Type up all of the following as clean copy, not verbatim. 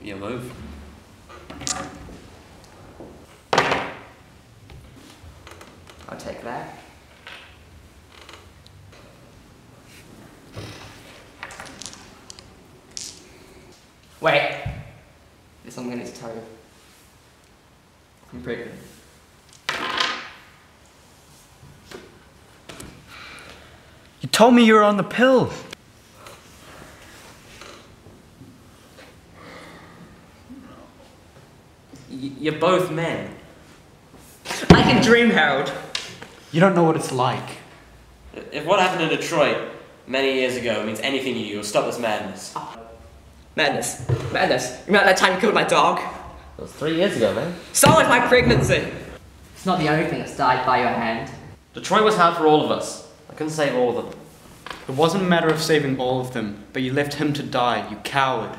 You move. I'll take that. Wait. There's something I need to tell you. I'm pregnant. You told me you were on the pill. You're both men. I can dream, Harold. You don't know what it's like. If what happened in Detroit many years ago means anything to you, you'll stop this madness. Madness. Madness. You remember that time you killed my dog? That was 3 years ago, man. So was my pregnancy. It's not the only thing that's died by your hand. Detroit was hard for all of us. I couldn't save all of them. It wasn't a matter of saving all of them, but you left him to die, you coward.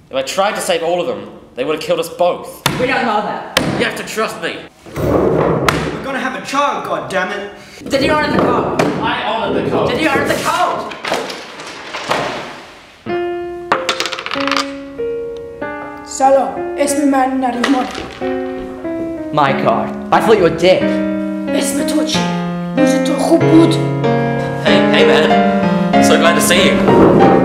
If I tried to save all of them, they would have killed us both. We don't know that. You have to trust me. We're gonna have a child, goddammit! Did you honor the code? I honored the code. Did you honor the code? سلام اسم من نریمان My God. I thought you were dead. اسم تو چی؟ روز تو خوب بود؟ Hey man. So glad to see you.